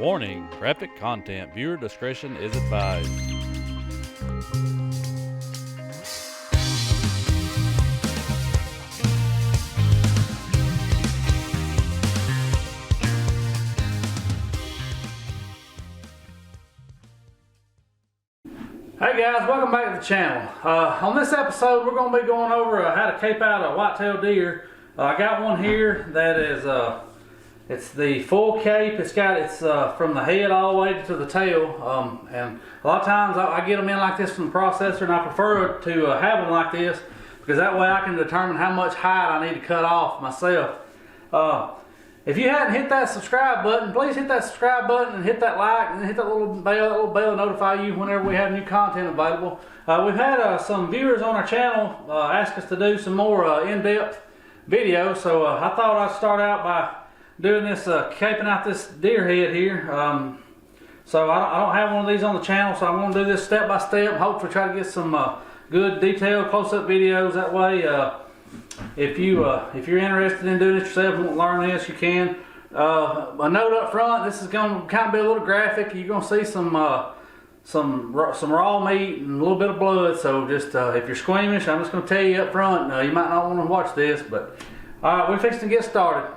Warning, graphic content. Viewer discretion is advised. Hey guys, welcome back to the channel. On this episode, we're going to be going over how to cape out a white-tailed deer. I got one here that is, it's the full cape. It's from the head all the way to the tail. And a lot of times I get them in like this from the processor, and I prefer to have them like this because that way I can determine how much hide I need to cut off myself. If you hadn't hit that subscribe button, please hit that subscribe button and hit that like and hit that little bell to notify you whenever we have new content available. We've had some viewers on our channel ask us to do some more in-depth videos, so I thought I'd start out by doing this, caping out this deer head here. So I don't have one of these on the channel, so I'm going to do this step by step. Hopefully try to get some good detailed close-up videos. That way, if you're interested in doing it yourself and want to learn this, you can. A note up front: this is going to kind of be a little graphic. You're going to see some raw meat and a little bit of blood. So just if you're squeamish, I'm just going to tell you up front. You might not want to watch this, but all right, we're fixing to get started.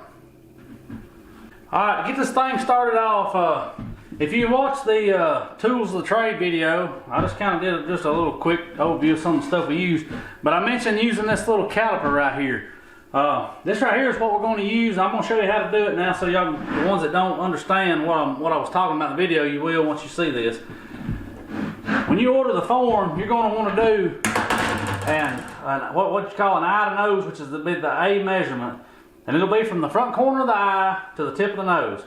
All right, to get this thing started off, if you watch the tools of the trade video, I just kind of did just a little quick overview of some of the stuff we used. But I mentioned using this little caliper right here. This right here is what we're going to use. I'm going to show you how to do it now, so y'all, the ones that don't understand what I was talking about in the video, you will once you see this. When you order the form, you're going to want to do what you call an eye to nose, which is the A measurement. And it'll be from the front corner of the eye to the tip of the nose.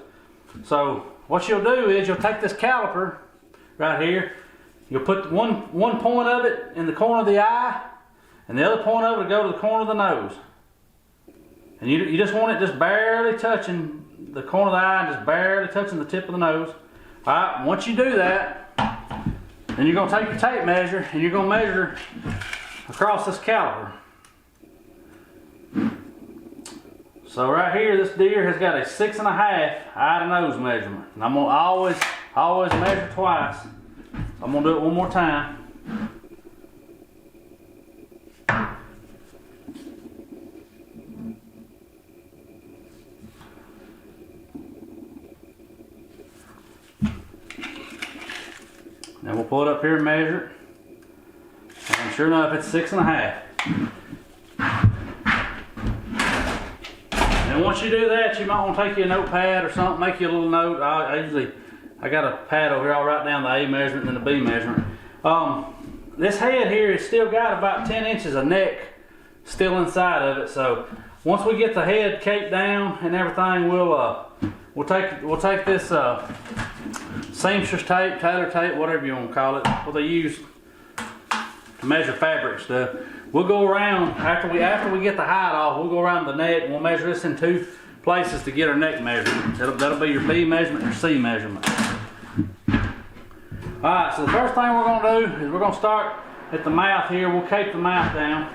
So what you'll do is you'll take this caliper right here, you'll put one point of it in the corner of the eye, and the other point of it will go to the corner of the nose. And you just want it just barely touching the corner of the eye, just barely touching the tip of the nose. All right, once you do that, then you're going to take your tape measure and you're going to measure across this caliper. So right here, this deer has got a 6.5 eye to nose measurement. And I'm gonna always measure twice. I'm gonna do it one more time. Then we'll pull it up here and measure it. And sure enough, it's 6.5. And once you do that, you might want to take you a notepad or something, make you a little note. I got a pad over here, I'll write down the A measurement and the B measurement. This head here has still got about 10 inches of neck still inside of it. So once we get the head caped down and everything, we'll take this seamstress tape, tailor tape, whatever you want to call it, what they use to measure fabric stuff. We'll go around, after we get the hide off, we'll go around the neck and we'll measure this in 2 places to get our neck measurement. That'll be your B measurement and your C measurement. Alright, so the first thing we're going to do is we're going to start at the mouth here. We'll cape the mouth down.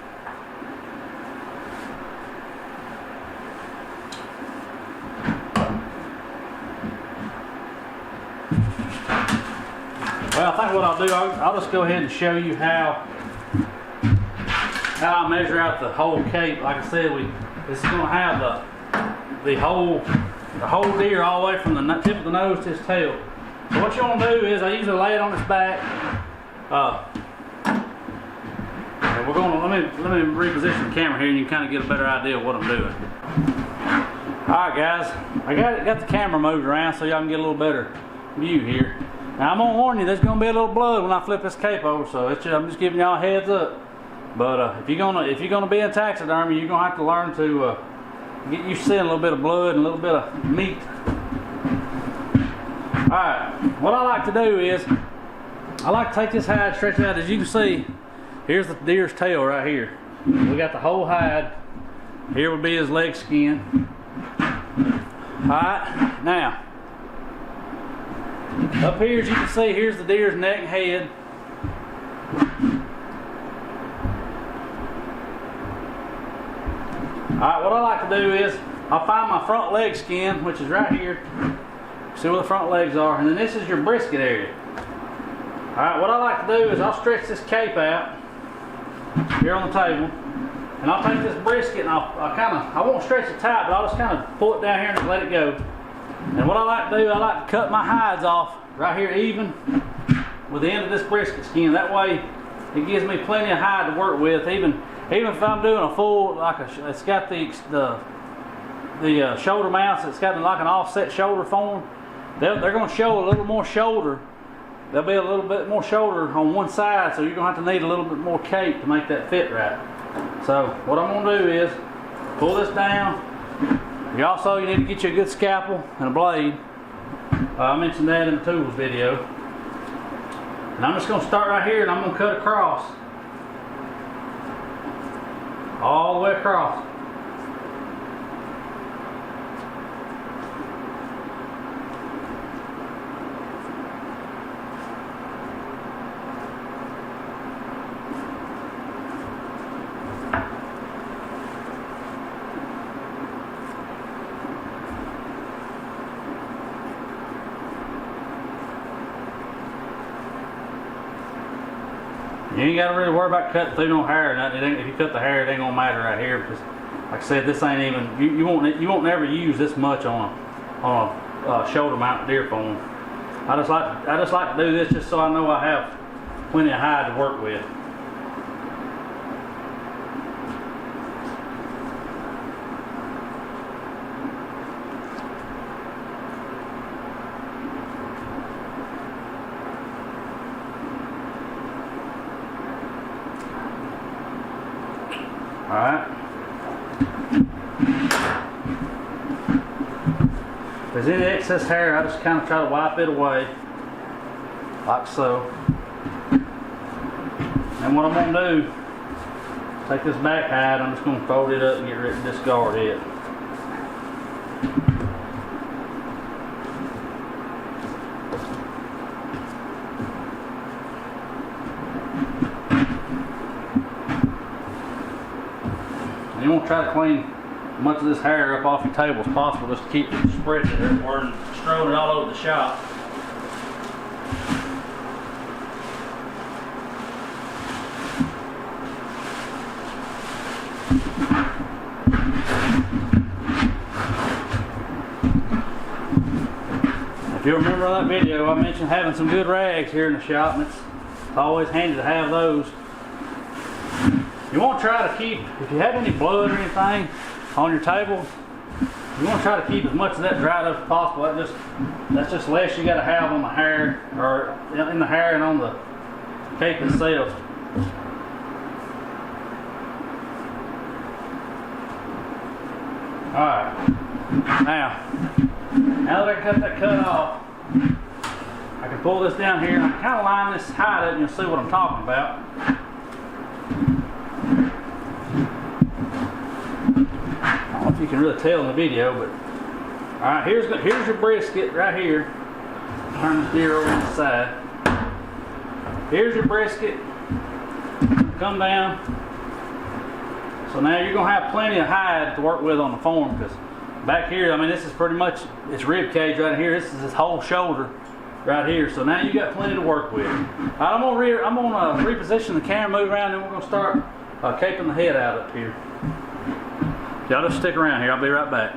Well, I think what I'll do, I'll just go ahead and show you how I measure out the whole cape. Like I said, this is going to have the whole deer all the way from the tip of the nose to his tail. So what you want to do is I usually lay it on its back. And we're going to let me reposition the camera here, and you kind of get a better idea of what I'm doing. All right, guys, I got the camera moved around so y'all can get a little better view here. Now I'm gonna warn you, there's gonna be a little blood when I flip this cape over, so I'm just giving y'all a heads up. But if you're gonna be in taxidermy, you're gonna have to learn to get used to seeing a little bit of blood and a little bit of meat. All right, what I like to do is I like to take this hide, stretch it out. As you can see, here's the deer's tail right here. We got the whole hide. Here would be his leg skin. All right, now up here, as you can see, here's the deer's neck and head. Alright, what I like to do is I'll find my front leg skin, which is right here. See where the front legs are, and then this is your brisket area. Alright, what I like to do is I'll stretch this cape out here on the table, and I'll take this brisket and I won't stretch it tight, but I'll just kind of pull it down here and just let it go. And what I like to do, I like to cut my hides off right here even with the end of this brisket skin. That way it gives me plenty of hide to work with, even if I'm doing a full, it's got the shoulder mounts, it's got like an offset shoulder form. They're going to show a little more shoulder. There'll be a little bit more shoulder on one side, so you're going to have to need a little bit more cape to make that fit right. So what I'm going to do is pull this down. You need to get you a good scalpel and a blade. I mentioned that in the tools video. And I'm just going to start right here and I'm going to cut across. All the way across. You ain't got to really worry about cutting through no hair or nothing. If you cut the hair, it ain't gonna matter right here because, like I said, this ain't even. You won't never use this much on a shoulder mount deer form. I just like to do this just so I know I have plenty of hide to work with. Alright. If there's any excess hair, I just kind of try to wipe it away. Like so. And what I'm going to do, take this back hide, I'm just going to fold it up and get rid of discard it. You want to try to clean as much of this hair up off your table as possible, just to keep it spreading it or strolling it all over the shop. If you remember on that video, I mentioned having some good rags here in the shop, and it's always handy to have those. You want to try to keep, if you have any blood or anything on your table, you want to try to keep as much of that dried up as possible. That's just less you got to have on the hair, or in the hair and on the cape itself. Alright, now that I cut that cut off, I can pull this down here and I can kind of line this hide up and you'll see what I'm talking about. I don't know if you can really tell in the video, but alright, here's your brisket right here. Turn this deer over on the side. Here's your brisket. Come down. So now you're going to have plenty of hide to work with on the form, because back here, I mean, this is pretty much, it's rib cage right here. This is his whole shoulder right here. So now you got plenty to work with. I'm going to reposition the camera, move around, and we're going to start caping the head out up here. Y'all just stick around here. I'll be right back.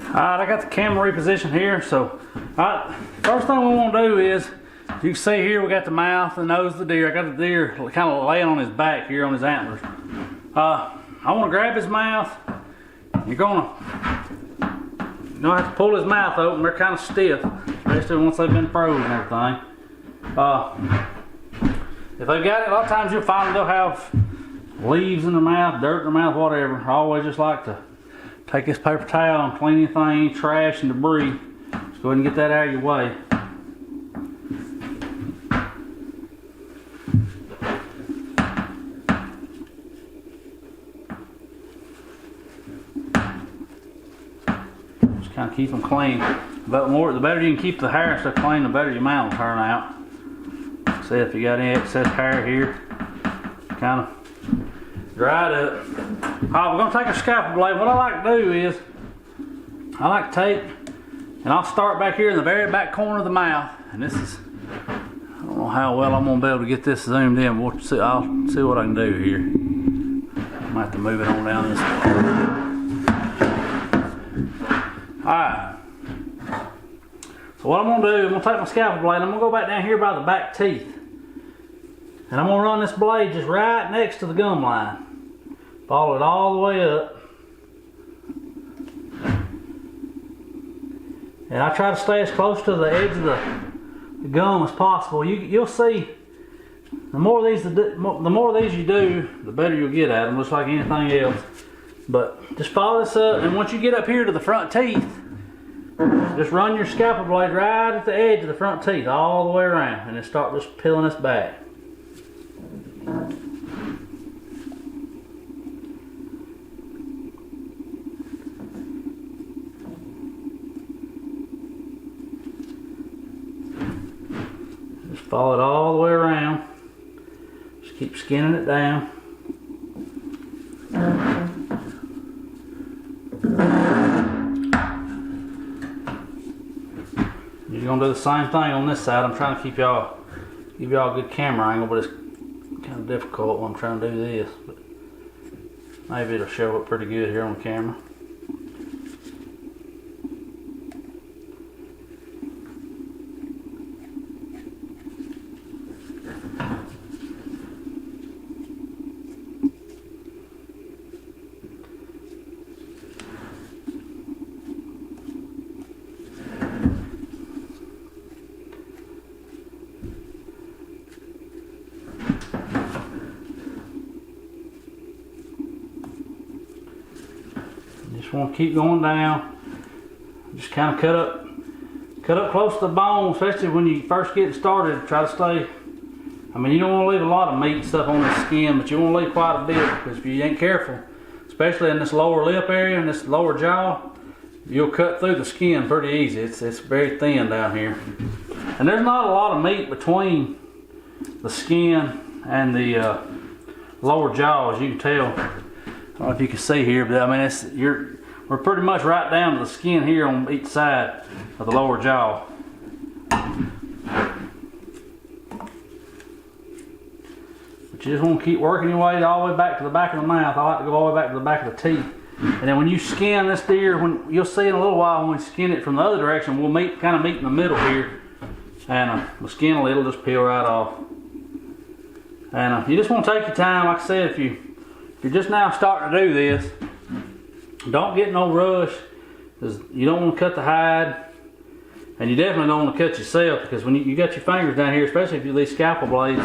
Alright, I got the camera repositioned here. So first thing we want to do is, you can see here we got the mouth and nose of the deer. I got the deer kind of laying on his back here on his antlers. I want to grab his mouth. You're going to have to pull his mouth open. They're kind of stiff, especially once they've been frozen and everything. If they've got it, a lot of times you'll find they'll have leaves in their mouth, dirt in their mouth, whatever. I always just like to take this paper towel and clean anything, trash and debris. Just go ahead and get that out of your way. Kind of keep them clean. But the better you can keep the hair so clean, the better your mount will turn out. See if you got any excess hair here, kind of dry it up. Alright, we're going to take a scalpel blade. What I like to do is, I like to take And I'll start back here in the very back corner of the mouth. And this is, I don't know how well I'm gonna be able to get this zoomed in. I'll see what I can do here. I might have to move it on down this way. Alright. So what I'm gonna do, I'm gonna take my scalpel blade, I'm gonna go back down here by the back teeth. And I'm gonna run this blade just right next to the gum line. Follow it all the way up. And I try to stay as close to the edge of the gum as possible. You'll see, the more of these you do, the better you'll get at them, just like anything else. But just follow this up, and once you get up here to the front teeth, just run your scalpel blade right at the edge of the front teeth, all the way around, and then start just peeling this back. Just follow it all the way around. Just keep skinning it down. You're gonna do the same thing on this side. I'm trying to give y'all a good camera angle, but it's kind of difficult when I'm trying to do this. But maybe it'll show up pretty good here on the camera. Just want to keep going down. Just kind of cut up close to the bone, especially when you first get started. Try to stay. I mean, you don't want to leave a lot of meat stuff on the skin, but you want to leave quite a bit, because if you ain't careful, especially in this lower lip area and this lower jaw, you'll cut through the skin pretty easy. It's very thin down here, and there's not a lot of meat between the skin and the lower jaw, as you can tell. I don't know if you can see here, but I mean, we're pretty much right down to the skin here on each side of the lower jaw. But you just want to keep working your way all the way back to the back of the mouth. I like to go all the way back to the back of the teeth. And then when you skin this deer, you'll see in a little while when we skin it from the other direction, we'll kind of meet in the middle here, and the skin will just peel right off. And you just want to take your time. Like I said, if you're just now starting to do this, don't get no rush, because you don't want to cut the hide, and you definitely don't want to cut yourself, because when you got your fingers down here, especially if you use these scalpel blades.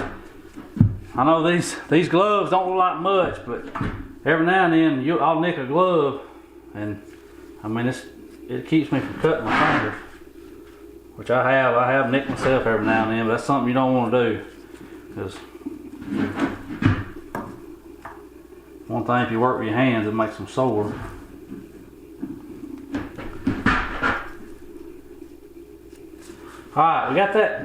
I know these gloves don't look like much, but every now and then I'll nick a glove, and I mean it keeps me from cutting my fingers, which I have nicked myself every now and then, but that's something you don't want to do, because one thing, if you work with your hands, it makes them sore. Alright, we got that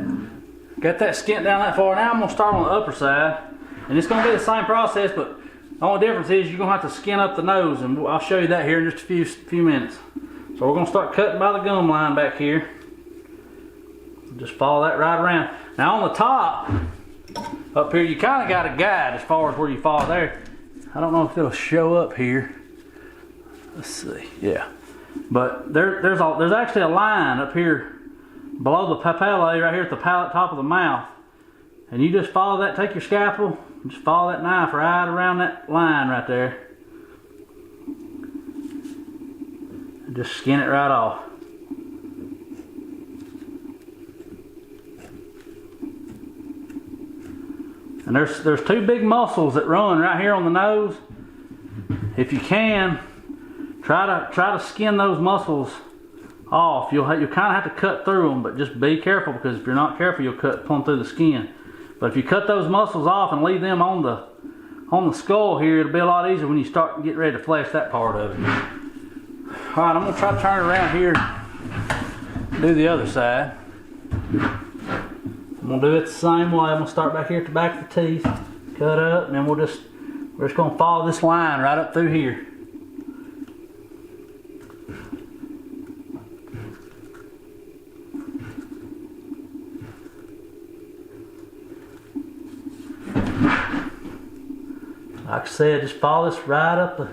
skint down that far. Now I'm going to start on the upper side, and it's going to be the same process, but the only difference is you're going to have to skin up the nose, and I'll show you that here in just a few minutes. So we're going to start cutting by the gum line back here. Just follow that right around. Now on the top, up here, you kind of got a guide as far as where you follow there. I don't know if it'll show up here. Let's see, yeah. But there's actually a line up here below the papillae, right here at the top of the mouth. And you just follow that, take your scalpel, and just follow that knife right around that line right there. And just skin it right off. And there's two big muscles that run right here on the nose. If you can, try to skin those muscles off. You'll kind of have to cut through them, but just be careful, because if you're not careful, you'll plumb through the skin. But if you cut those muscles off and leave them on the skull here, it'll be a lot easier when you start getting ready to flesh that part of it. All right, I'm gonna try to turn it around here, do the other side. I'm gonna do it the same way. I'm gonna start back here at the back of the teeth, cut up, and then we're just gonna follow this line right up through here. Like I said, just follow this right up the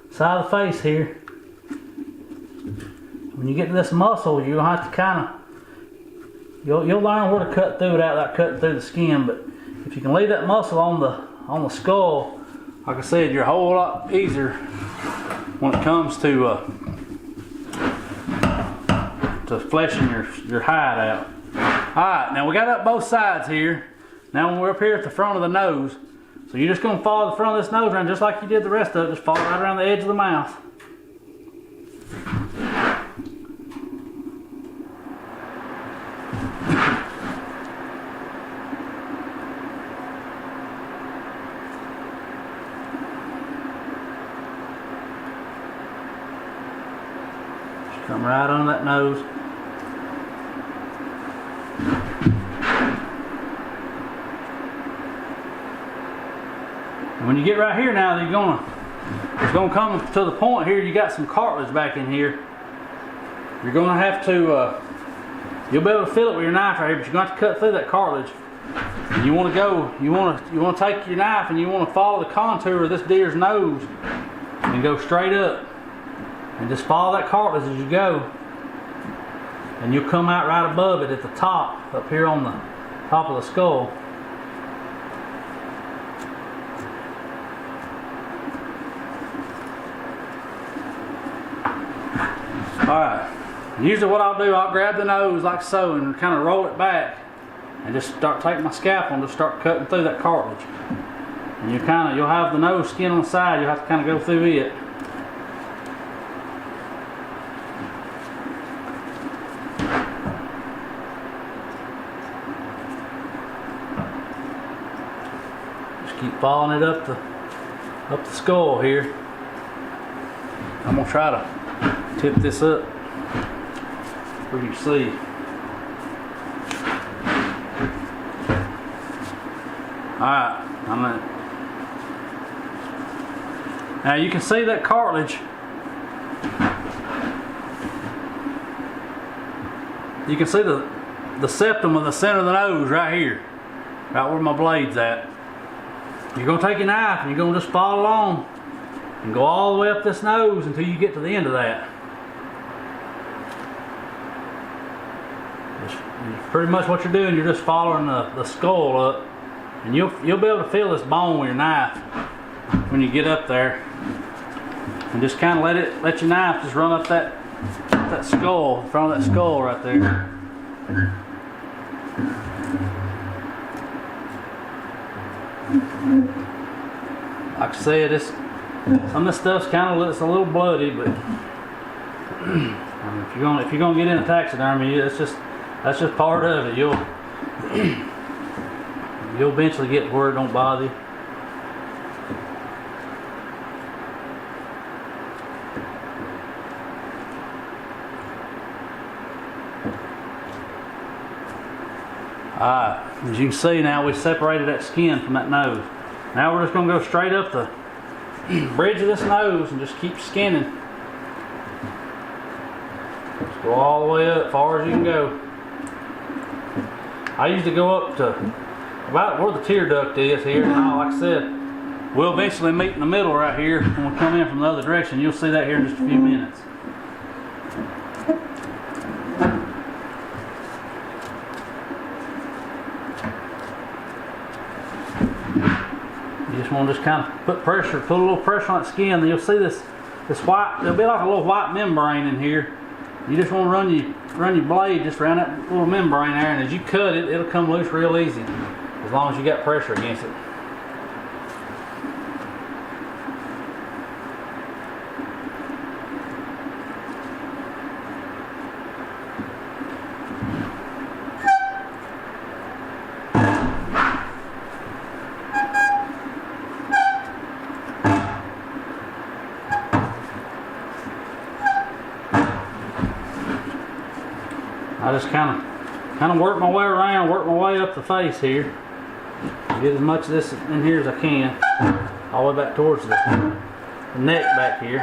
side of the face here. When you get to this muscle, you're gonna have to kind of, you'll learn where to cut through without cutting through the skin. But if you can leave that muscle on the skull, like I said, you're a whole lot easier when it comes to fleshing your hide out. Alright, now we got up both sides here. Now when we're up here at the front of the nose, so you're just going to follow the front of this nose around just like you did the rest of it. Just follow right around the edge of the mouth. Just come right on that nose. When you get right here now, it's gonna come to the point here. You got some cartilage back in here. You're gonna have to, you'll be able to feel it with your knife right here, but you're gonna have to cut through that cartilage. And you want to take your knife and you want to follow the contour of this deer's nose and go straight up, and just follow that cartilage as you go. And you'll come out right above it at the top, up here on the top of the skull. Alright, usually what I'll do, I'll grab the nose like so and kind of roll it back and just start taking my scalpel and just start cutting through that cartilage. And you'll have the nose skin on the side, you'll have to kind of go through it. Just keep following it up the skull here. I'm gonna try to tip this up where you see. Alright, now you can see that cartilage. You can see the septum of the center of the nose right here, right where my blade's at. You're going to take your knife and you're going to just follow along and go all the way up this nose until you get to the end of that. Pretty much what you're doing, you're just following the skull up, and you'll be able to feel this bone with your knife when you get up there, and just kind of let your knife just run up that skull, in front of that skull right there. Like I said, some of this stuff's it's a little bloody, but if you're gonna get into taxidermy, that's just part of it. You'll eventually get where it don't bother you. Alright, as you can see now, we separated that skin from that nose. Now we're just going to go straight up the bridge of this nose and just keep skinning. Just go all the way up, as far as you can go. I usually go up to about where the tear duct is here. Now, like I said, we'll eventually meet in the middle right here when we come in from the other direction. You'll see that here in just a few minutes. You just want to kind of put a little pressure on that skin, and you'll see this white, there'll be like a little white membrane in here. You just want to run your blade just around that little membrane there, and as you cut it, it'll come loose real easy, as long as you got pressure against it. I just kind of work my way around, work my way up the face here. Get as much of this in here as I can, all the way back towards the neck back here.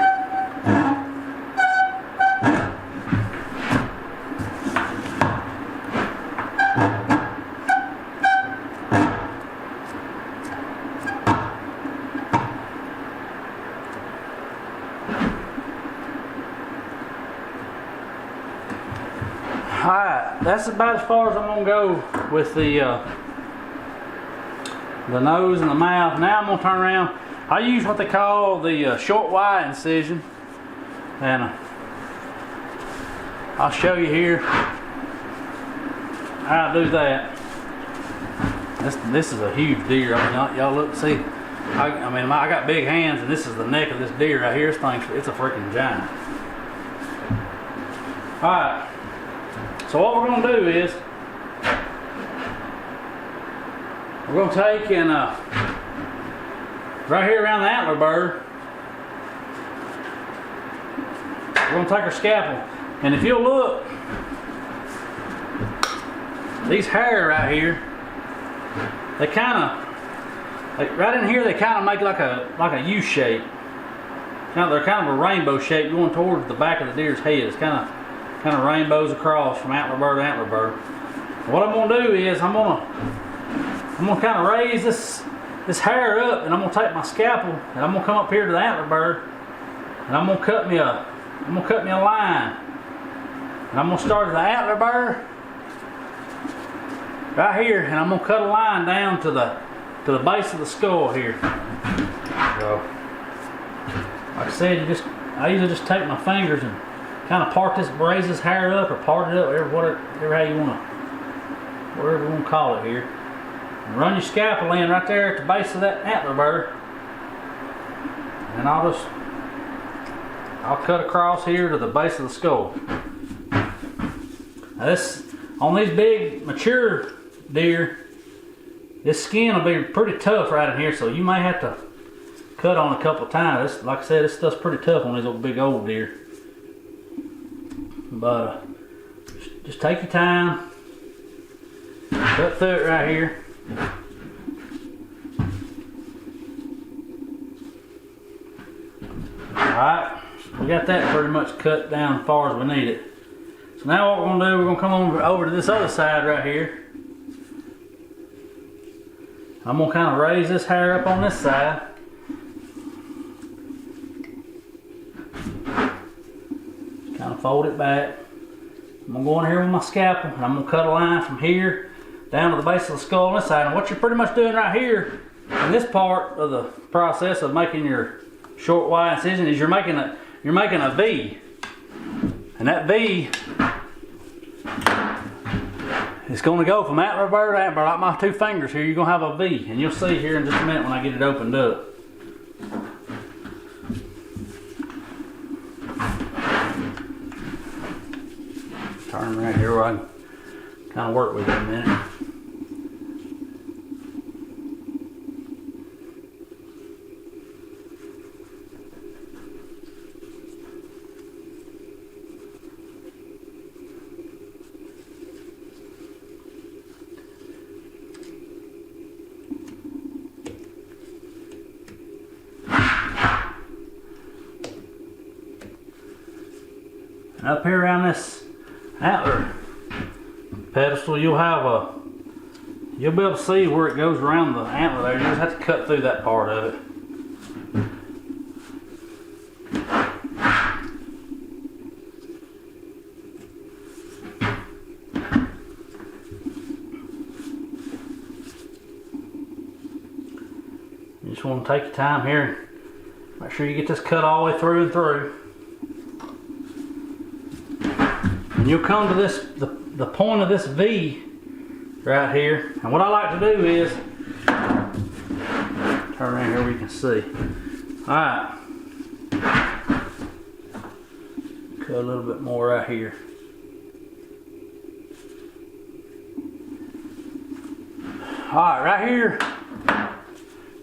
that's about as far as I'm gonna go with the nose and the mouth. Now I'm gonna turn around. I use what they call the short wide incision, and I'll show you here how to do that. This is a huge deer. I mean, y'all look, see. I mean, I got big hands, and this is the neck of this deer right here. This thing, it's a freaking giant. All right. So what we're gonna do is we're gonna take and right here around the antler burr, we're gonna take our scalpel, and if you'll look, these hair right here, they kind of, like right in here, they kind of make like a U shape. Now they're kind of a rainbow shape going towards the back of the deer's head. It's kind of rainbows across from antler burr to antler burr. What I'm gonna do is I'm gonna kind of raise this hair up, and I'm gonna take my scalpel and I'm gonna come up here to the antler burr, and I'm gonna cut me a line, and I'm gonna start at the antler burr right here, and I'm gonna cut a line down to the base of the skull here. So, like I said, I usually just take my fingers and kind of raise this hair up, or part it up, whatever how you want to, whatever you want to call it here. And run your scalpel in right there at the base of that antler burr, and I'll cut across here to the base of the skull. Now this, on these big mature deer, this skin will be pretty tough right in here, so you may have to cut on a couple times. Like I said, this stuff's pretty tough on these big old deer. But just take your time, cut through it right here. Alright, we got that pretty much cut down as far as we need it. So now what we're going to do, we're going to come over to this other side right here. I'm going to kind of raise this hair up on this side. Just kind of fold it back. I'm going to go in here with my scalpel, and I'm going to cut a line from here down to the base of the skull on this side. And what you're pretty much doing right here in this part of the process of making your short wide incision is you're making a V, and that V is going to go from antler burr to antler burr. Like my two fingers here, you're going to have a V, and you'll see here in just a minute when I get it opened up. Turn right here where I can kind of work with it a minute. And up here around this antler pedestal, you'll be able to see where it goes around the antler there. You just have to cut through that part of it. You just want to take your time here. Make sure you get this cut all the way through and through. And you'll come to this, the point of this V right here. And what I like to do is, turn around here where you can see. Alright. Cut a little bit more right here. Alright,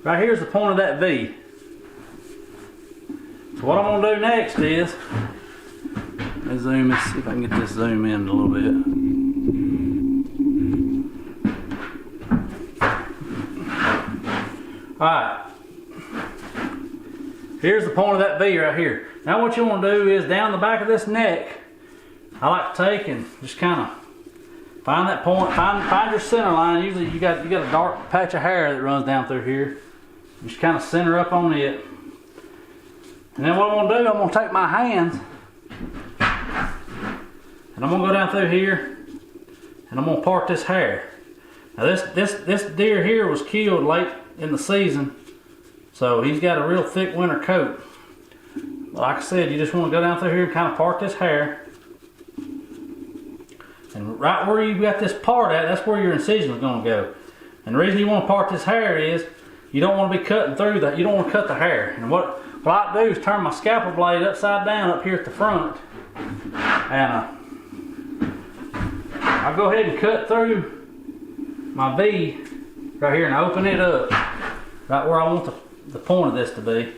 right here is the point of that V. So what I'm going to do next is, let's zoom, let's see if I can get this zoom in a little bit. Alright, here's the point of that V right here. Now what you want to do is down the back of this neck, I like to take and just kind of find that point, find your center line. Usually you got a dark patch of hair that runs down through here. Just kind of center up on it. And then what I'm going to do, I'm going to take my hands and I'm going to go down through here and I'm gonna part this hair. Now this deer here was killed late in the season, so he's got a real thick winter coat. Like I said, you just want to go down through here and kind of part this hair. And right where you got this part at, that's where your incision is going to go. And the reason you want to part this hair is you don't want to be cutting through that. You don't want to cut the hair. And what I do is turn my scalpel blade upside down up here at the front, and I'll go ahead and cut through my V right here and open it up right where I want the point of this to be.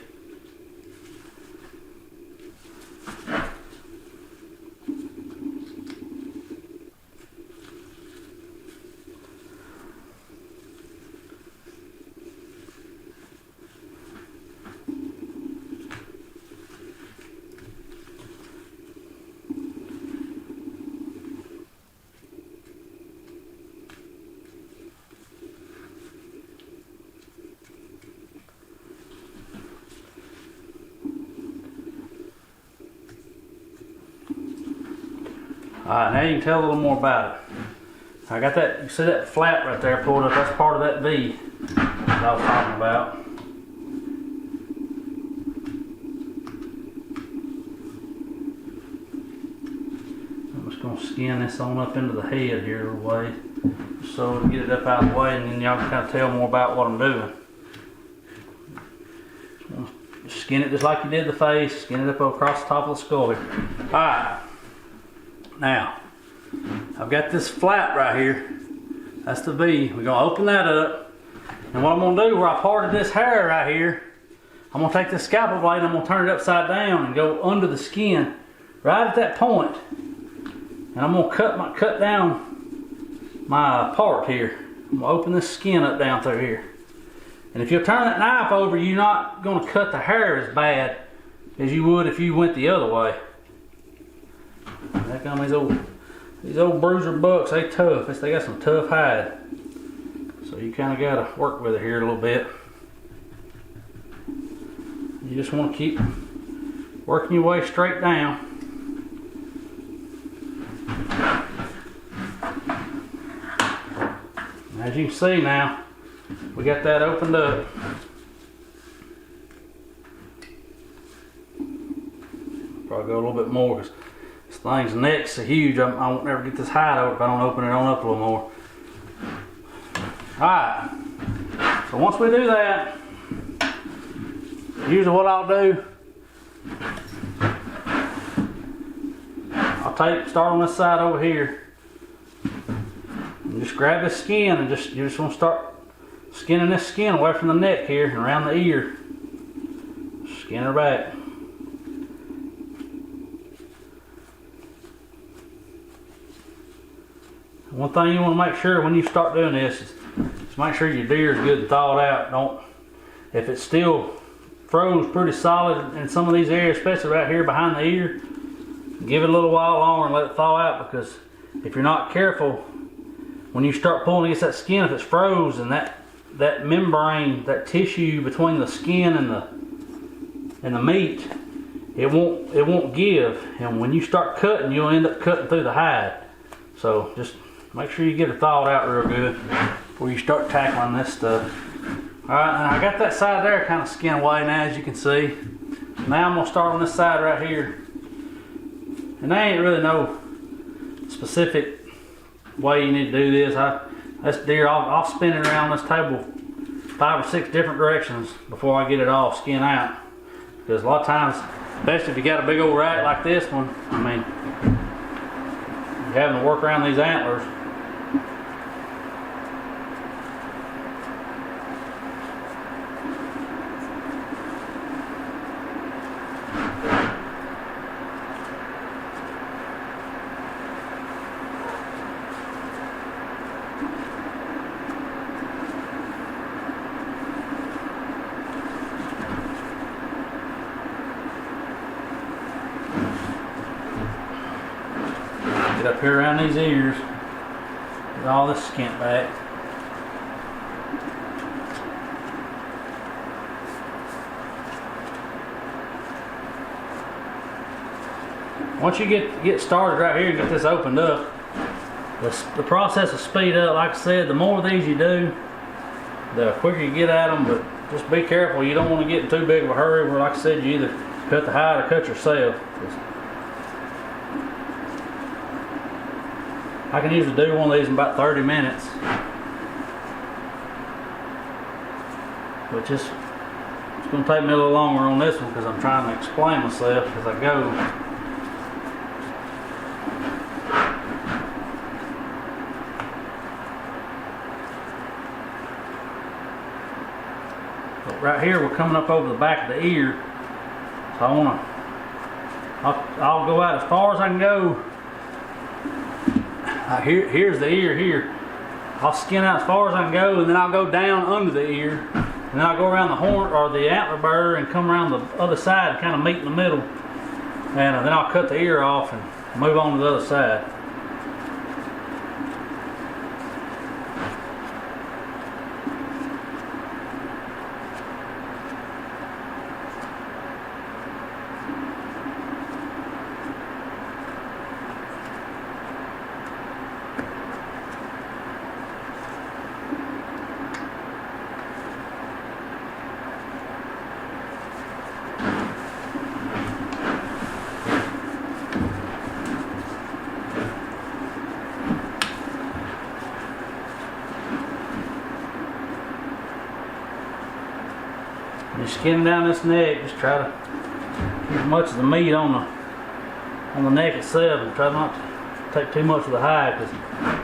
Alright, now you can tell a little more about it. I got that, you see that flap right there pulled up, that's part of that V that I was talking about. I'm just going to skin this on up into the head here a little way, so to get it up out of the way, and then y'all can kind of tell more about what I'm doing. Just skin it just like you did the face, skin it up across the top of the skull here. Alright. Now, I've got this flap right here. That's the V. We're going to open that up. And what I'm going to do, where I parted this hair right here, I'm going to take this scalpel blade and I'm going to turn it upside down and go under the skin right at that point. And I'm going to cut down my part here. I'm going to open this skin up down through here. And if you turn that knife over, you're not going to cut the hair as bad as you would if you went the other way. Heck on these old bruiser bucks, they tough. They got some tough hide. So you kind of got to work with it here a little bit. You just want to keep working your way straight down. As you can see now, we got that opened up. Probably go a little bit more because this thing's neck's so huge. I won't ever get this hide over if I don't open it on up a little more. Alright, so once we do that, usually what I'll do, I'll start on this side over here, and just grab this skin and you just want to start skinning this skin away from the neck here and around the ear. Skin her back. One thing you want to make sure when you start doing this is make sure your deer is good and thawed out. If it's still froze pretty solid in some of these areas, especially right here behind the ear, give it a little while longer and let it thaw out, because if you're not careful, when you start pulling against that skin, if it's froze and that membrane, that tissue between the skin and the meat, it won't give, and when you start cutting, you'll end up cutting through the hide. So just make sure you get it thawed out real good before you start tackling this stuff. Alright, now I got that side there kind of skinned away now, as you can see. Now I'm going to start on this side right here. And there ain't really no specific way you need to do this. This deer, I'll spin it around this table 5 or 6 different directions before I get it all skinned out. Because a lot of times, especially if you got a big old rack like this one, I mean, you're having to work around these antlers. Get up here around these ears, get all this skint back. Once you get started right here and get this opened up, the process will speed up. Like I said, the more of these you do, the quicker you get at them, but just be careful. You don't want to get in too big of a hurry where, like I said, you either cut the hide or cut yourself. I can usually do one of these in about 30 minutes. But it's going to take me a little longer on this one because I'm trying to explain myself as I go. But right here we're coming up over the back of the ear. So I'll go out as far as I can go. Here's the ear here. I'll skin out as far as I can go, and then I'll go down under the ear, and then I'll go around the horn or the antler burr and come around the other side and kind of meet in the middle, and then I'll cut the ear off and move on to the other side. You're skinning down this neck, just try to get as much of the meat on the neck itself, and try not to take too much of the hide, because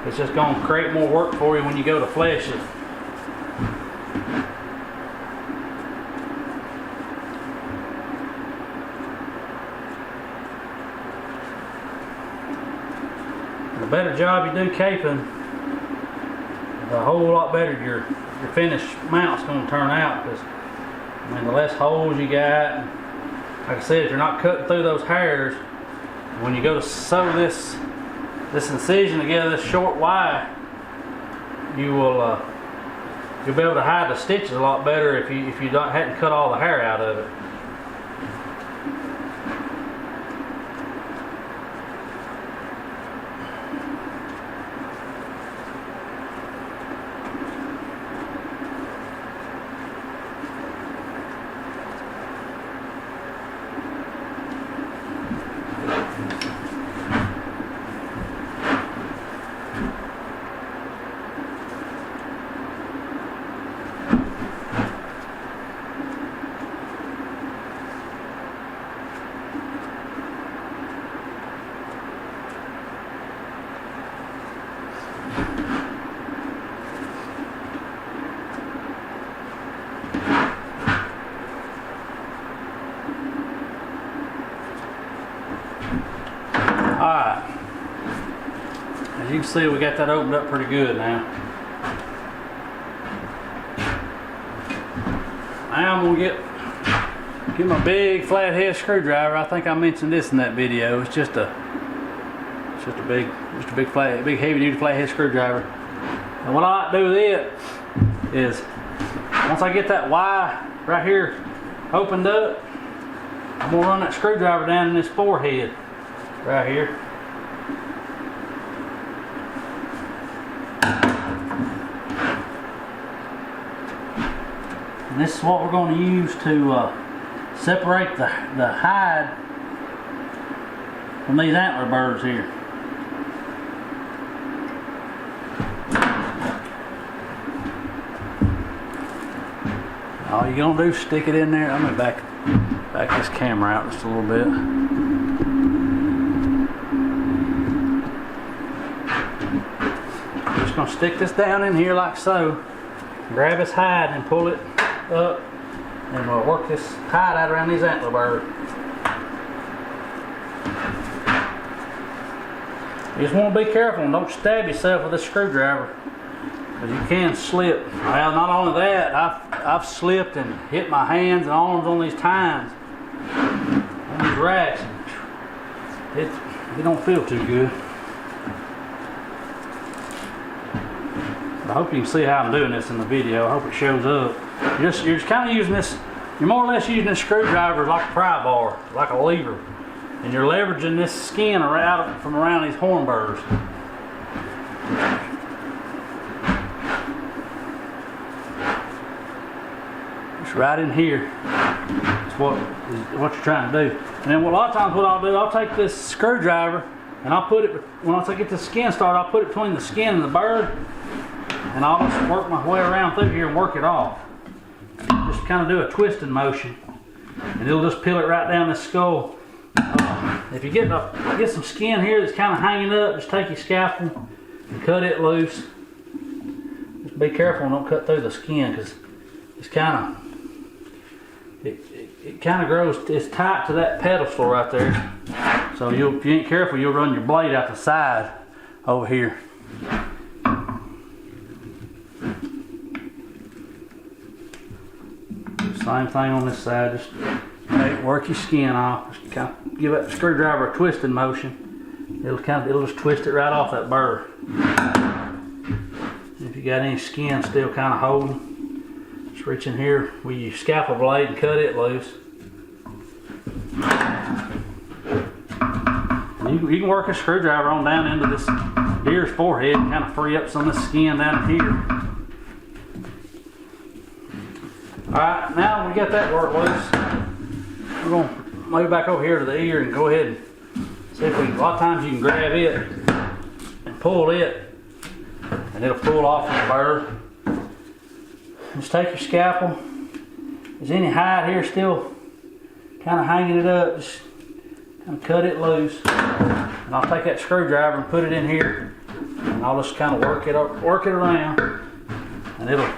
it's just going to create more work for you when you go to flesh it. The better job you do caping, the whole lot better your finished mount's going to turn out, because I mean, the less holes you got, like I said, if you're not cutting through those hairs, when you go to sew this incision together, this short Y, you'll be able to hide the stitches a lot better if you hadn't cut all the hair out of it. Alright, as you can see, we got that opened up pretty good now. Now I'm going to get my big flathead screwdriver. I think I mentioned this in that video. It's just a big heavy duty flathead screwdriver. And what I like to do with it is, once I get that Y right here opened up, I'm going to run that screwdriver down in this forehead right here. And this is what we're going to use to separate the hide from these antler burrs here. All you're going to do is stick it in there. I'm going to back this camera out just a little bit. Gonna stick this down in here like so, grab his hide and pull it up, and we'll work this hide out around these antler burrs. You just want to be careful and don't stab yourself with this screwdriver, because you can slip. Well, not only that, I've slipped and hit my hands and arms on these tines, on these racks. It don't feel too good. I hope you can see how I'm doing this in the video. I hope it shows up. You're just kind of using this, you're more or less using this screwdriver like a pry bar, like a lever. And you're leveraging this skin from around these horn burrs. It's right in here. It's what you're trying to do. And then a lot of times what I'll do, I'll take this screwdriver and I'll put it, when I get the skin started, I'll put it between the skin and the burr, and I'll just work my way around through here and work it off. Just kind of do a twisting motion, and it'll just peel it right down the skull. If you get some skin here that's kind of hanging up, just take your scalpel and cut it loose. Just be careful and don't cut through the skin, because it's kind of, it kind of grows, it's tight to that pedestal right there. So if you ain't careful, you'll run your blade out the side over here. Same thing on this side. Just work your skin off. Just kind of give that screwdriver a twisting motion. It'll just twist it right off that burr. If you got any skin still kind of holding, just reach in here with your scalpel blade and cut it loose. You can work a screwdriver on down into this deer's forehead and kind of free up some of the skin down in here. Alright, now we got that work loose, we're going to move back over here to the ear and go ahead and see if we, a lot of times you can grab it and pull it and it'll pull off the burr. Just take your scalpel. If there's any hide here still kind of hanging it up, just kind of cut it loose. And I'll take that screwdriver and put it in here, and I'll just kind of work it around, and it'll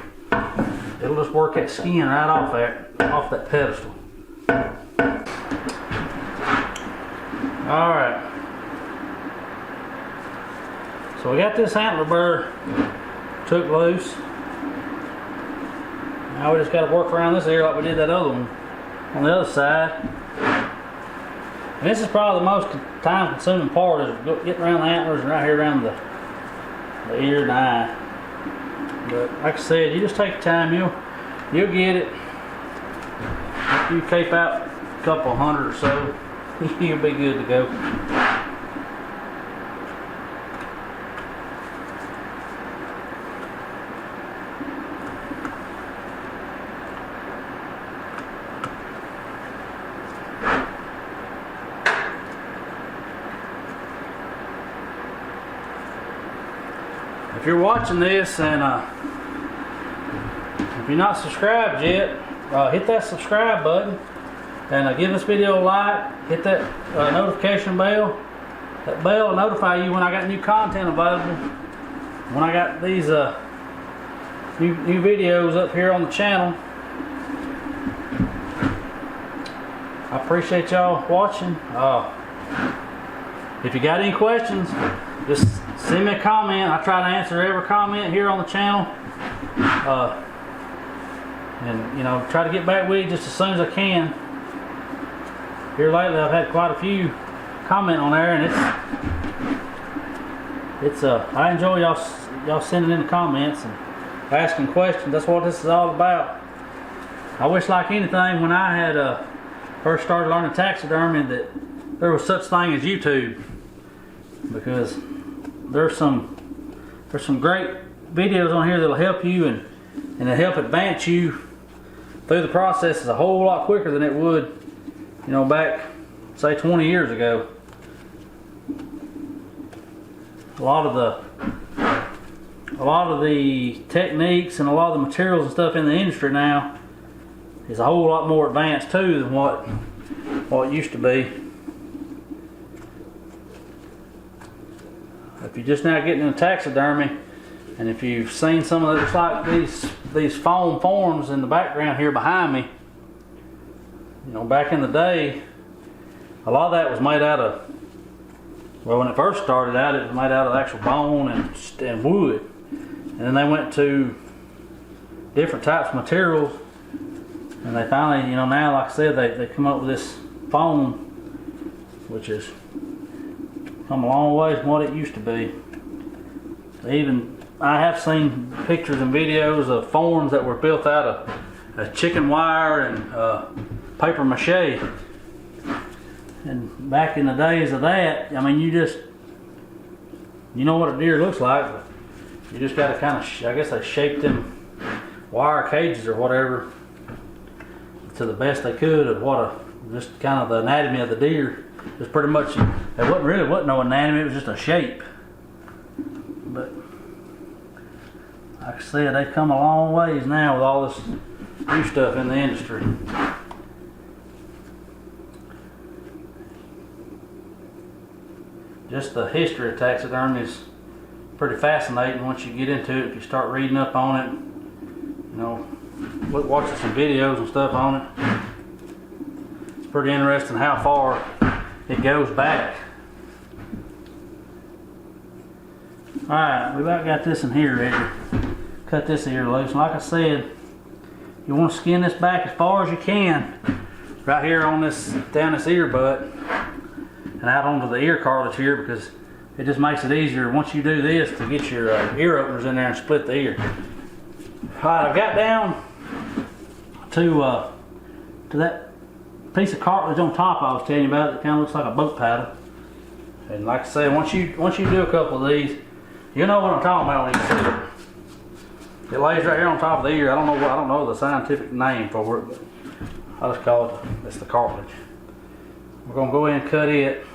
just work that skin right off that pedestal. Alright. So we got this antler burr took loose. Now we just got to work around this ear like we did that other one on the other side. And this is probably the most time consuming part, is getting around the antlers and right here around the ear and the eye. But like I said, you just take your time, you'll get it. If you cape out a couple hundred or so, you'll be good to go. If you're watching this and if you're not subscribed yet, hit that subscribe button and give this video a like. Hit that notification bell. That bell will notify you when I got new content available. When I got these new videos up here on the channel. I appreciate y'all watching. If you got any questions, just send me a comment. I try to answer every comment here on the channel. And try to get back with you just as soon as I can. Here lately I've had quite a few comment on there, and it's I enjoy y'all sending in the comments and asking questions. That's what this is all about. I wish, like anything, when I had first started learning taxidermy, that there was such thing as YouTube, because there's some great videos on here that'll help you and it'll help advance you through the process a whole lot quicker than it would, back say 20 years ago. A lot of the techniques and a lot of the materials and stuff in the industry now is a whole lot more advanced too than what it used to be. If you're just now getting into taxidermy, and if you've seen some of those, like these foam forms in the background here behind me, back in the day, a lot of that was made out of, well, when it first started out, it was made out of actual bone and wood, and then they went to different types of materials, and they finally, now, like I said, they come up with this foam, which is come a long way from what it used to be. I have seen pictures and videos of forms that were built out of chicken wire and paper mache. And back in the days of that, you know what a deer looks like, but you just got to kind of, I guess they shaped them wire cages or whatever to the best they could of just kind of the anatomy of the deer. Just pretty much, it wasn't no anatomy, it was just a shape. But like I said, they've come a long ways now with all this new stuff in the industry. Just the history of taxidermy is pretty fascinating once you get into it. If you start reading up on it, you know, watching some videos and stuff on it, it's pretty interesting how far it goes back. Alright, we about got this in here ready to cut this ear loose. And like I said, you want to skin this back as far as you can, right here on this, down this ear butt, and out onto the ear cartilage here, because it just makes it easier once you do this to get your ear openers in there and split the ear. Alright, I got down to that piece of cartilage on top I was telling you about. It kind of looks like a boat paddle. And like I said, once you do a couple of these, you know what I'm talking about when you see it. It lays right here on top of the ear. I don't know the scientific name for it, but I just call it, it's the cartilage. We're gonna go in and cut it.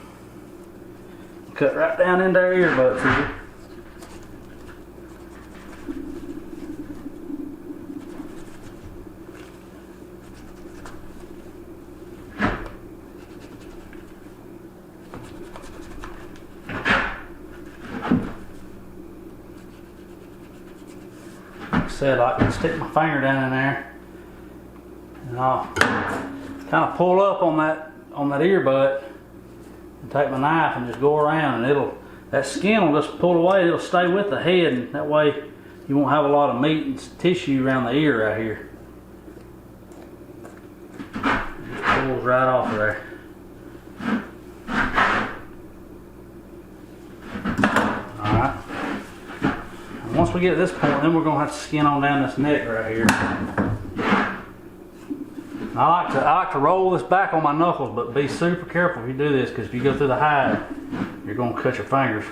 Cut right down in their ear butts here. Like I said, I can stick my finger down in there and I'll kind of pull up on that ear butt and take my knife and just go around, and that skin will just pull away. It'll stay with the head, and that way you won't have a lot of meat and tissue around the ear right here. Just pulls right off there. Alright. Once we get to this point, then we're going to have to skin on down this neck right here. I like to roll this back on my knuckles, but be super careful if you do this, because if you go through the hide, you're going to cut your fingers.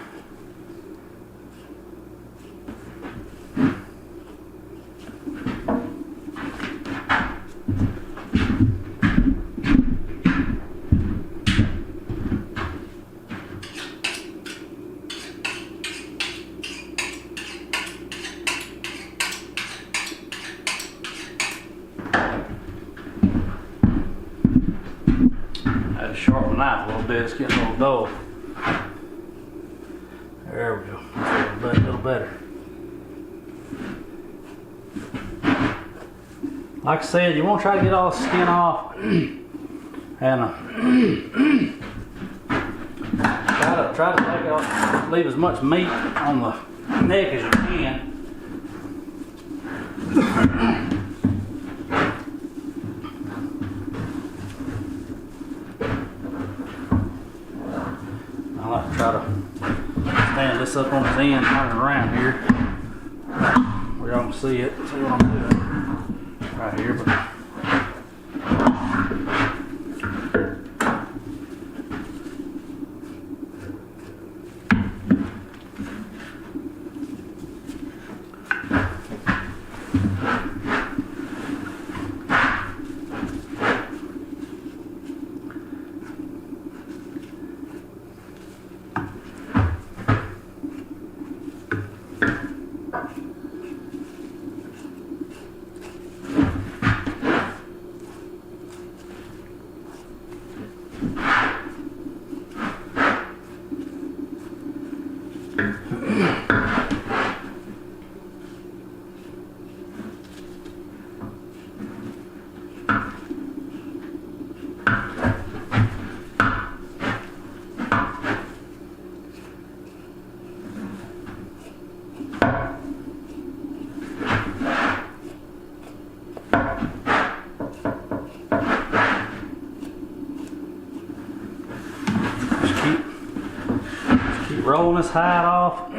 Sharpen the knife a little bit, it's getting a little dull. There we go, that's a little better. Like I said, you want to try to get all the skin off and try to take off, leave as much meat on the neck as you can. I like to try to stand this up on his end, turn it around here where y'all can see it. See what I'm doing right here. Rolling this hide off.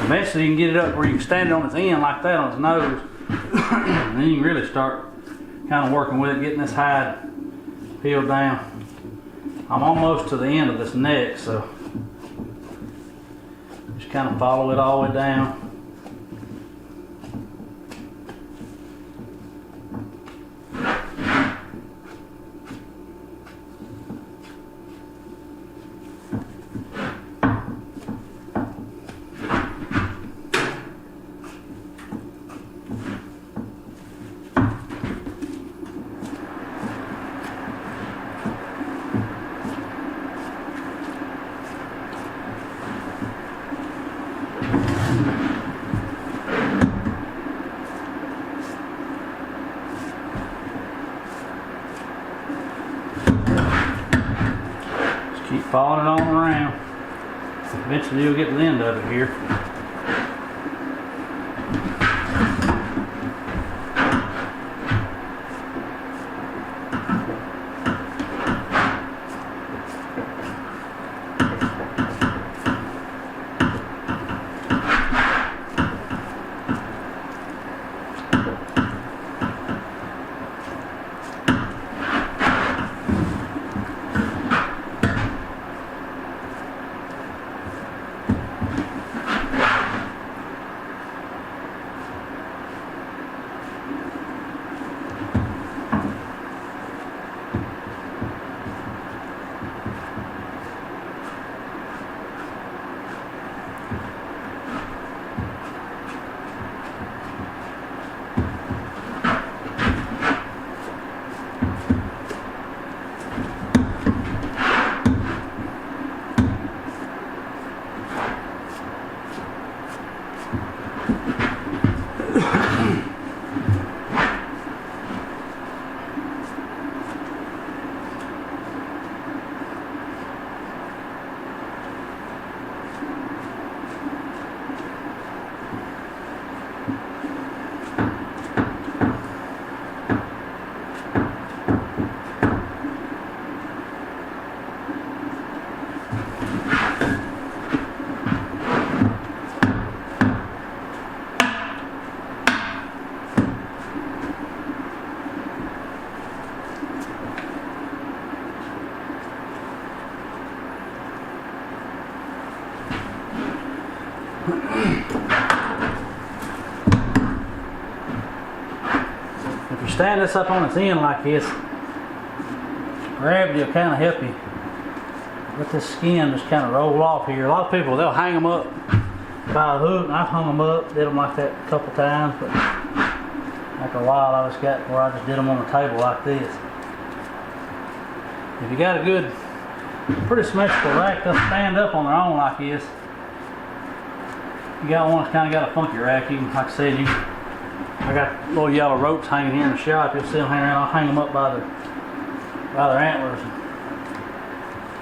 Eventually you can get it up where you can stand it on its end like that on its nose. And then you can really start kind of working with it, getting this hide peeled down. I'm almost to the end of this neck, so just kind of follow it all the way down. Keep following it on around. Eventually you'll get to the end of it here. If you stand this up on its end like this, gravity will kind of help you let this skin just kind of roll off here. A lot of people, they'll hang them up by a hook, and I've hung them up, did them like that a couple times, but after a while I just got where I just did them on the table like this. If you got a good, pretty symmetrical rack, they'll stand up on their own like this. You got one that's kind of got a funky rack, you can, like I said, I got little yellow ropes hanging here in the shop. You'll see them hanging around. I'll hang them up by their antlers.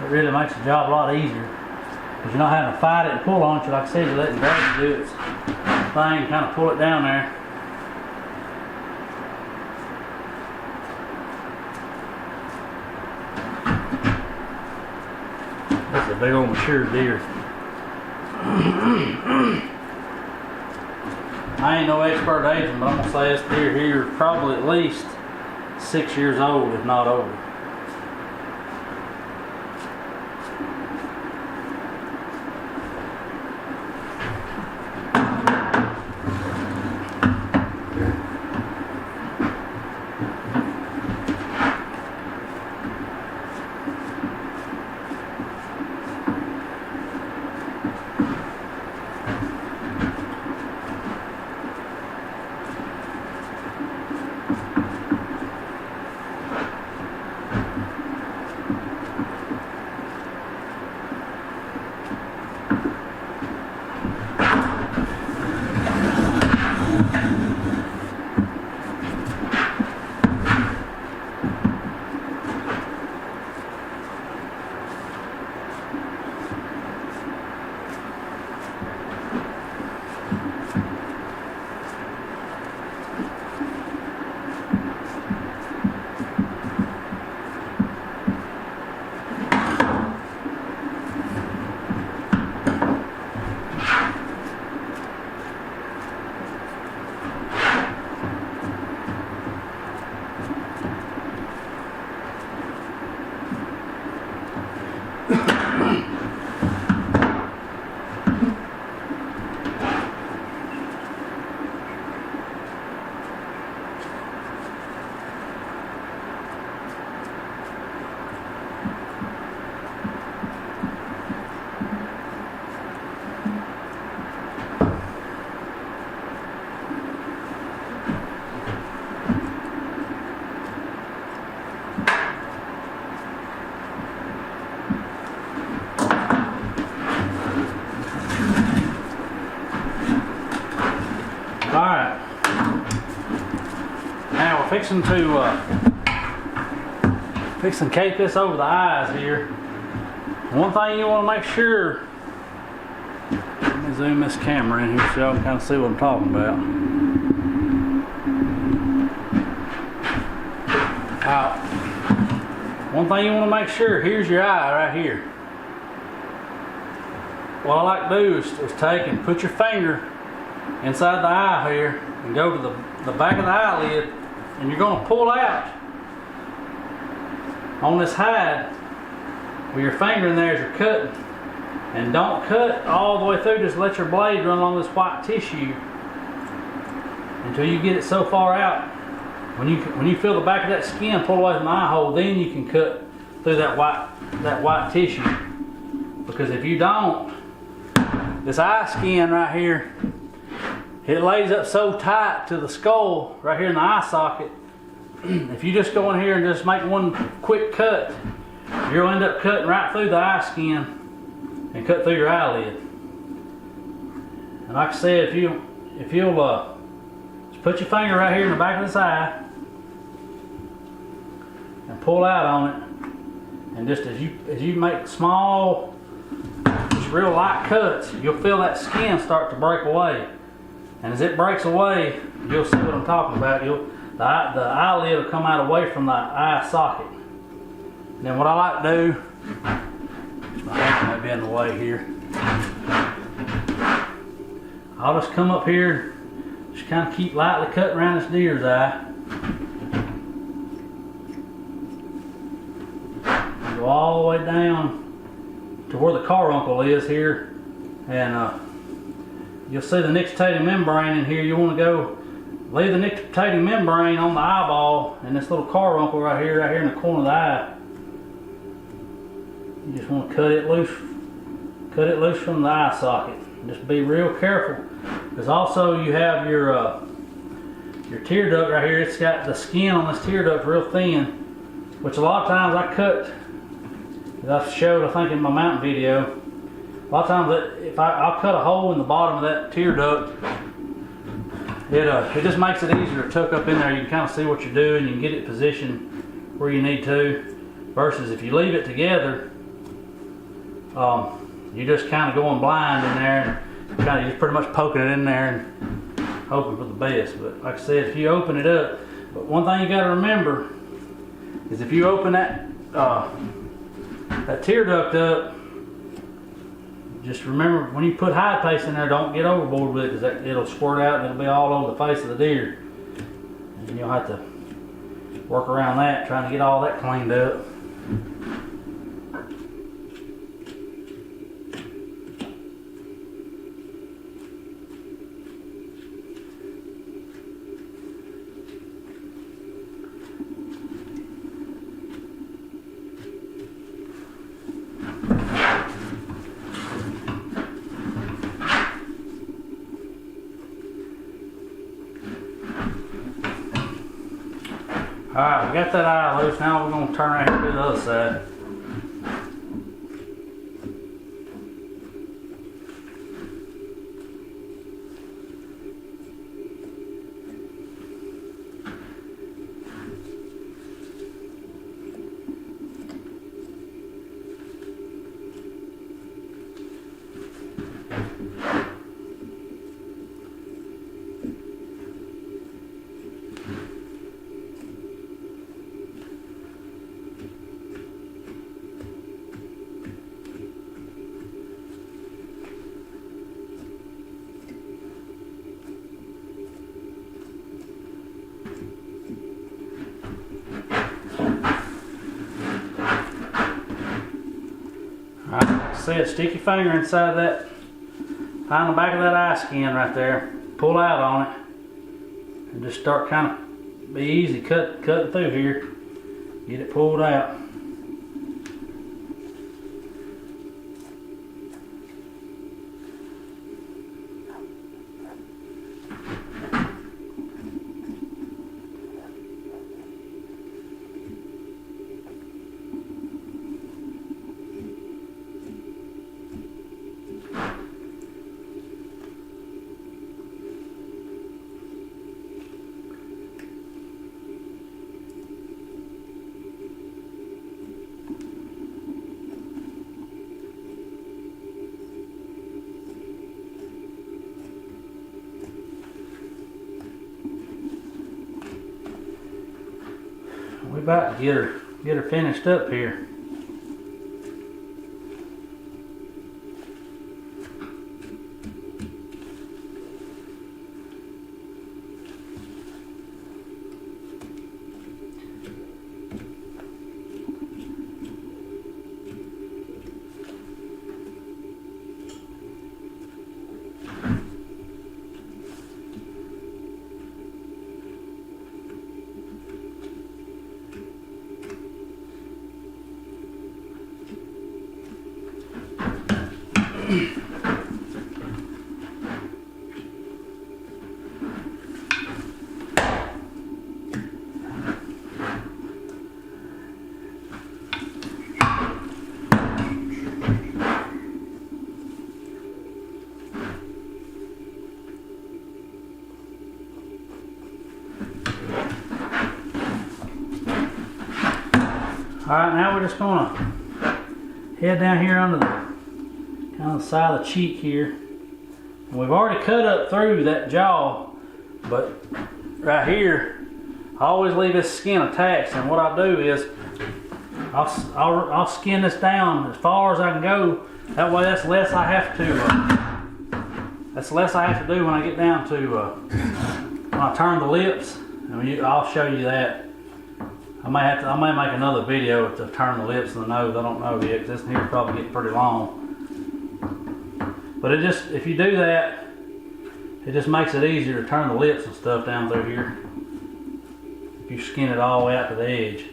It really makes the job a lot easier because you're not having to fight it and pull on it. Like I said, you're letting gravity do its thing and kind of pull it down there. That's a big old mature deer. I ain't no expert agent, but I'm gonna say this deer here is probably at least 6 years old, if not older. we're fixing to cape this over the eyes here. One thing you want to make sure, let me zoom this camera in here so y'all can kind of see what I'm talking about. One thing you want to make sure, here's your eye right here. What I like to do is take and put your finger inside the eye here and go to the back of the eyelid, and you're going to pull out on this hide with your finger in there as you're cutting. And don't cut all the way through, just let your blade run along this white tissue until you get it so far out. When you feel the back of that skin pull away from the eye hole, then you can cut through that white tissue. Because if you don't, this eye skin right here, it lays up so tight to the skull right here in the eye socket. If you just go in here and just make one quick cut, you'll end up cutting right through the eye skin and cut through your eyelid. And like I said, if you'll just put your finger right here in the back of this eye and pull out on it, and just as you make small, just real light cuts, you'll feel that skin start to break away. And as it breaks away, you'll see what I'm talking about. The eyelid will come out away from the eye socket. And then what I like to do, my hand might be in the way here. I'll just come up here, just kind of keep lightly cutting around this deer's eye. Go all the way down to where the carbuncle is here, and you'll see the nictitating membrane in here. You want to go leave the nictitating membrane on the eyeball and this little carbuncle right here in the corner of the eye. You just want to cut it loose from the eye socket. Just be real careful, because also you have your tear duct right here. It's got the skin on this tear duct real thin, which a lot of times I cut, as I showed I think in my mountain video, a lot of times I'll cut a hole in the bottom of that tear duct. It just makes it easier to tuck up in there. You can kind of see what you're doing. You can get it positioned where you need to. Versus if you leave it together, you're just kind of going blind in there, and you're pretty much poking it in there and hoping for the best. But like I said, if you open it up, but one thing you got to remember is if you open that tear duct up, just remember when you put hide paste in there, don't get overboard with it, because it'll squirt out and it'll be all over the face of the deer. And you'll have to work around that, trying to get all that cleaned up. Alright, we got that eye loose. Now we're going to turn around and do the other side. Said, stick your finger inside that, find the back of that eye skin right there, pull out on it, and just start kind of be easy cutting through here, get it pulled out. about to get her finished up here. Alright, now we're just gonna head down here under the kind of the side of the cheek here. And we've already cut up through that jaw, but right here, I always leave this skin attached, and what I do is I'll skin this down as far as I can go. That way that's less I have to do when I get down to when I turn the lips. And I'll show you that. I may make another video to turn the lips and the nose. I don't know yet, because this here probably get pretty long. But if you do that, it just makes it easier to turn the lips and stuff down through here. If you skin it all the way out to the edge.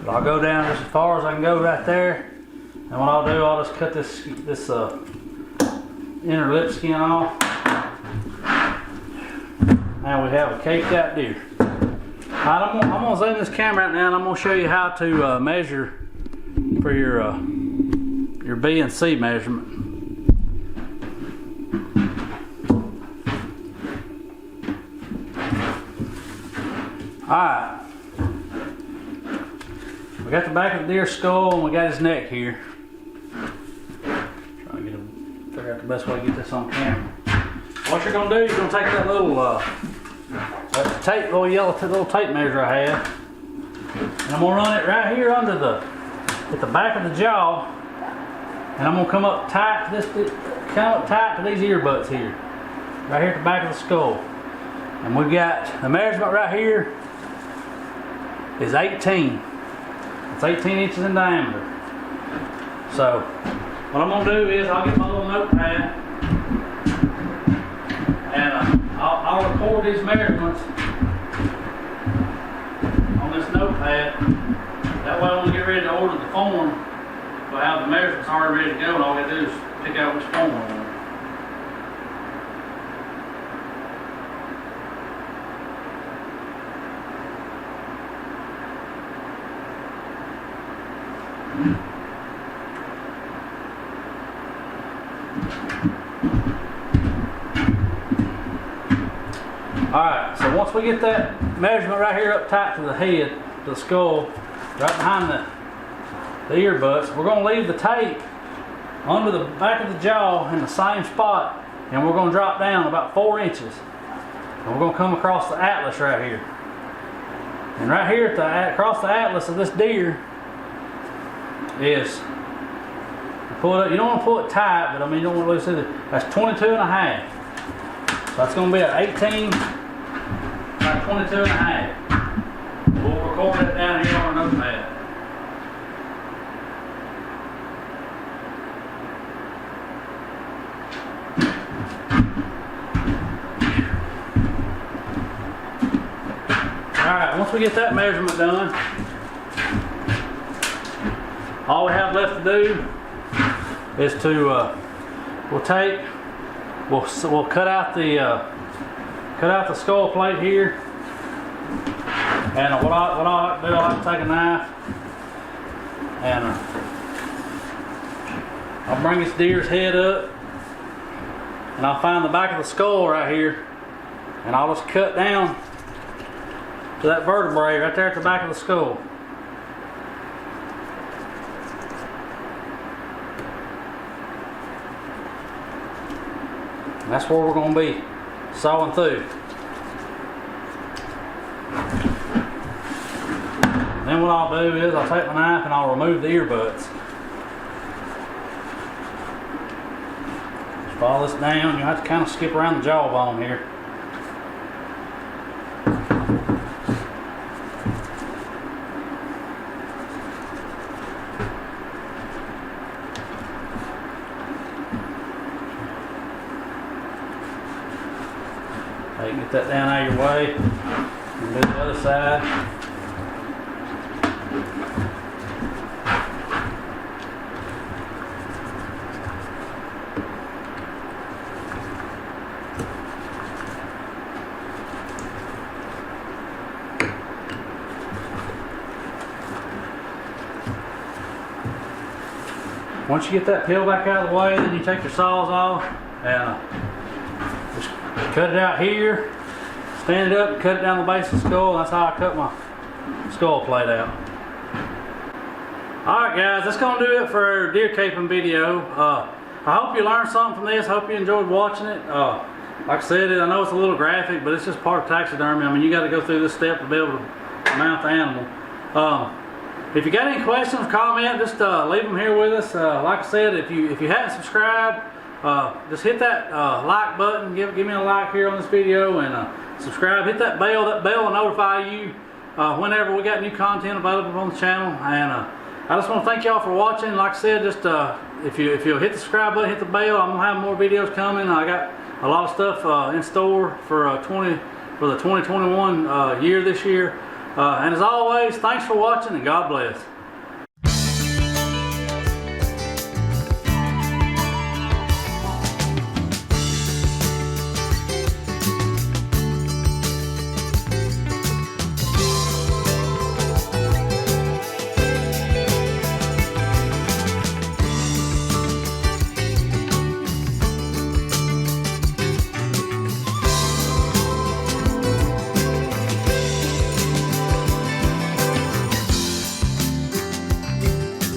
I'll go down just as far as I can go right there, and what I'll do, I'll just cut this inner lip skin off. Now we have a caked out deer. Alright, I'm gonna zoom this camera out now, and I'm gonna show you how to measure for your B and C measurement. Alright. We got the back of the deer's skull, and we got his neck here. Trying to figure out the best way to get this on camera. What you're gonna do, you're gonna take that little little yellow tape measure I had, and I'm gonna run it right here at the back of the jaw, and I'm gonna come up tight to these ear butts here, right here at the back of the skull. And we got the measurement right here is 18. It's 18 inches in diameter. So what I'm gonna do is I'll get my little notepad, and I'll record these measurements on this notepad. That way when we get ready to order the form, we'll have the measurements already ready to go, and all we have to do is pick out which form we want. Alright, so once we get that measurement right here up tight to the head, to the skull, right behind the ear butts, we're going to leave the tape under the back of the jaw in the same spot, and we're going to drop down about 4 inches. And we're going to come across the atlas right here. And right here across the atlas of this deer is, pull it up. You don't want to pull it tight, but I mean you don't want to lose it. That's 22 and a half. So that's going to be an 18, about 22 and a half. We'll record that down here on our notepad. Alright, once we get that measurement done, all we have left to do is to we'll cut out the skull plate here, And what I like to do, I like to take a knife and I'll bring this deer's head up and I'll find the back of the skull right here and I'll just cut down to that vertebrae right there at the back of the skull. And that's where we're going to be sawing through. Then what I'll do is I'll take my knife and I'll remove the ear butts. Just follow this down. You have to kind of skip around the jawbone here. You get that down out of your way. And do the other side. Once you get that peel back out of the way, then you take your saws off and just cut it out here, stand it up, and cut it down the base of the skull. That's how I cut my skull plate out. Alright guys, that's going to do it for our deer caping video. I hope you learned something from this. I hope you enjoyed watching it. Like I said, I know it's a little graphic, but it's just part of taxidermy. I mean, you got to go through this step to be able to mount the animal. If you got any questions, comment, just leave them here with us. Like I said, if you hadn't subscribed, just hit that like button, give me a like here on this video, and subscribe. Hit that bell. That bell will notify you whenever we got new content available on the channel. And I just want to thank y'all for watching. Like I said, just if you'll hit the subscribe button, hit the bell, I'm gonna have more videos coming. I got a lot of stuff in store for the 2021 year this year. And as always, thanks for watching and God bless.